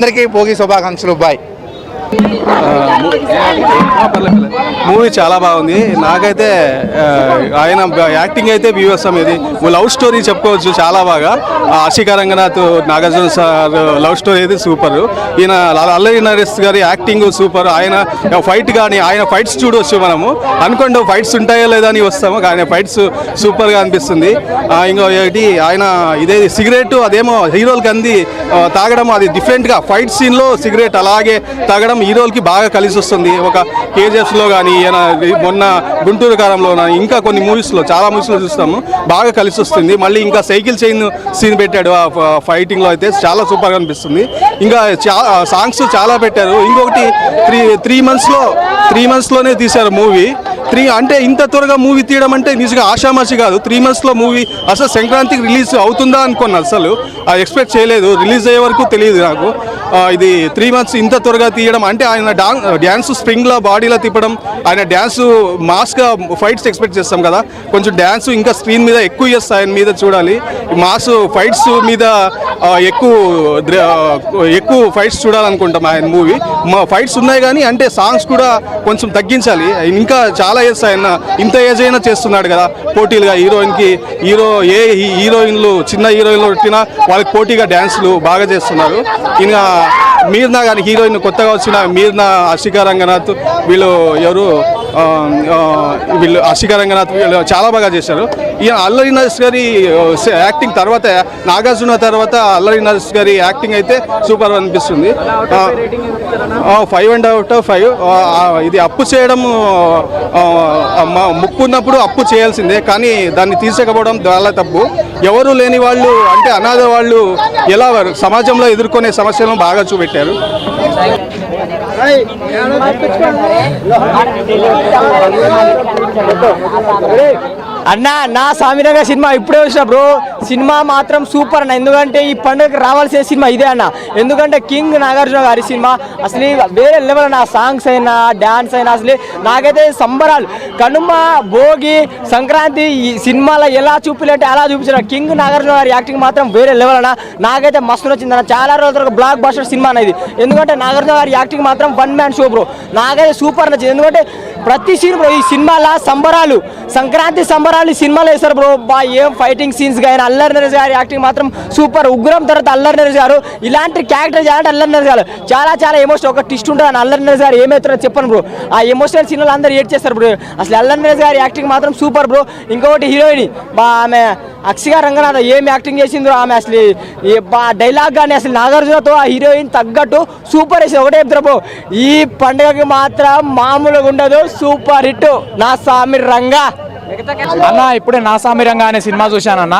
అందరికీ భోగి శుభాకాంక్షలు bye. Movie చాలా బాగుంది. నాకైతే ఆయన యాక్టింగ్ అయితే వ్యూవర్సం. ఇది లవ్ స్టోరీ చెప్పుకోవచ్చు చాలా బాగా. Ashika Ranganath Nagarjuna sir love story అయితే సూపర్. ఈయన అల్లరి నరేష్ గారి యాక్టింగ్ సూపర్. ఆయన ఫైట్ కానీ ఆయన ఫైట్స్ చూడవచ్చు. మనము అనుకోండి ఫైట్స్ ఉంటాయో లేదా అని వస్తాము, కానీ ఫైట్స్ సూపర్గా అనిపిస్తుంది. ఇంకో ఏంటి ఆయన ఇదే సిగరెట్ అదేమో హీరోలకి అంది తాగడం, అది డిఫరెంట్గా ఫైట్ సీన్లో సిగరెట్ అలాగే తాగడం హీరోలకి బాగా కలిసి వస్తుంది. ఒక కేజీఎఫ్లో కానీ మొన్న గుంటూరు కారంలో ఇంకా కొన్ని మూవీస్లో చాలా మూవీస్లో చూస్తాము, బాగా కలిసి వస్తుంది. మళ్ళీ ఇంకా సైకిల్ చైన్ సీన్ పెట్టాడు ఆ ఫైటింగ్లో, అయితే చాలా సూపర్గా అనిపిస్తుంది. ఇంకా సాంగ్స్ చాలా పెట్టారు. ఇంకొకటి త్రీ మంత్స్లోనే తీశారు మూవీ. అంటే ఇంత త్వరగా మూవీ తీయడం అంటే నిజంగా ఆషామాషి కాదు. 3 monthsలో మూవీ అసలు సంక్రాంతికి రిలీజ్ అవుతుందా అనుకున్నా, అసలు ఎక్స్పెక్ట్ చేయలేదు. రిలీజ్ అయ్యే వరకు తెలియదు నాకు. ఇది 3 months ఇంత త్వరగా తీయడం అంటే ఆయన డ్యాన్స్ స్ప్రింగ్లో బాడీలో తిప్పడం, ఆయన డ్యాన్సు మాస్గా ఫైట్స్ ఎక్స్పెక్ట్ చేస్తాం కదా, కొంచెం డ్యాన్స్ ఇంకా స్క్రీన్ మీద ఎక్కువ చేస్తాయి. ఆయన మీద చూడాలి, మాస్ ఫైట్స్ మీద ఎక్కువ ఫైట్స్ చూడాలనుకుంటాం ఆయన మూవీ. ఫైట్స్ ఉన్నాయి కానీ అంటే సాంగ్స్ కూడా కొంచెం తగ్గించాలి. ఇంకా చాలా ఏజ్ ఆయన ఇంత ఏజ్ అయినా చేస్తున్నాడు కదా పోటీలుగా. హీరోయిన్లు చిన్న హీరోయిన్లు పెట్టినా వాళ్ళకి పోటీగా డ్యాన్స్లు బాగా చేస్తున్నారు. ఇంకా మీర్నా కానీ హీరోయిన్ కొత్తగా వచ్చిన మీర్నా, ఆశికా రంగనాథ్ వీళ్ళు ఆశికా రంగనాథ్ వీళ్ళు చాలా బాగా చేశారు. ఈయన అల్లరి నరేష్ గారి యాక్టింగ్ తర్వాత, నాగార్జున తర్వాత అల్లరి నరేష్ గారి యాక్టింగ్ అయితే సూపర్ అనిపిస్తుంది. 5/5. ఇది అప్పు చేయడం ముక్కున్నప్పుడు అప్పు చేయాల్సిందే, కానీ దాన్ని తీసేకపోవడం చాలా తప్పు. ఎవరు లేని వాళ్ళు అంటే అనాథ వాళ్ళు ఎలా సమాజంలో ఎదుర్కొనే సమస్యలను బాగా చూపెట్టారు. అన్న నా సామిరంగ సినిమా ఇప్పుడే వచ్చిన బ్రో. సినిమా మాత్రం సూపర్ అన్న. ఎందుకంటే ఈ పండుగకి రావాల్సిన సినిమా ఇదే అన్న. ఎందుకంటే కింగ్ నాగార్జున గారి సినిమా అసలు వేరే లెవెల్ అన్న. సాంగ్స్ అయినా డ్యాన్స్ అయినా అసలు నాకైతే సంబరాలు. కనుమ, భోగి, సంక్రాంతి ఈ సినిమాలో ఎలా చూపిలంటే అలా చూపించారు. కింగ్ నాగార్జున గారి యాక్టింగ్ మాత్రం వేరే లెవెల్ అన్న. నాకైతే మస్తు నచ్చింది అన్న. చాలా రోజులు బ్లాక్ బస్టర్ సినిమా అనేది. ఎందుకంటే నాగార్జున గారి యాక్టింగ్ మాత్రం 1 man షో బ్రో. నాకైతే సూపర్ నచ్చింది. ఎందుకంటే ప్రతి సీన్ బ్రో ఈ సినిమాలో సంబరాలు, సంక్రాంతి సంబరాలు ఈ సినిమాలో వేస్తారు బ్రో. ఏం ఫైటింగ్ సీన్స్ కానీ అల్లరి నరేష్ గారి యాక్టింగ్ మాత్రం సూపర్. ఉగ్రం తర్వాత అల్లరి నరేష్ గారు ఇలాంటి క్యారెక్టర్ చేయాలంటే అల్లరి నరేష్ గారు చాలా ఎమోషనల్. ఒక ట్విస్ట్ ఉంటుంది అని అల్లరి నరేష్ గారు ఏమవుతారో చెప్పను బ్రో. ఆ ఎమోషనల్ సీన్లు అందరూ ఏడ్ చేస్తారు బ్రో. అసలు అల్లరి నరేష్ గారి యాక్టింగ్ మాత్రం సూపర్ బ్రో. ఇంకొకటి హీరోయిన్ ఆమె అక్షికా రంగనాథ్ ఏం యాక్టింగ్ చేసిందో, ఆమె అసలు డైలాగ్ కానీ అసలు నాగార్జునతో ఆ హీరోయిన్ తగ్గట్టు సూపర్ వేసింది. ఒకటే చెప్తారు బ్రో, ఈ పండుగకి మాత్రం మామూలుగా ఉండదు, సూపర్ హిట్ నా సామి రంగా అన్న. ఇప్పుడే నా సామి రంగా అనే సినిమా చూశానన్న.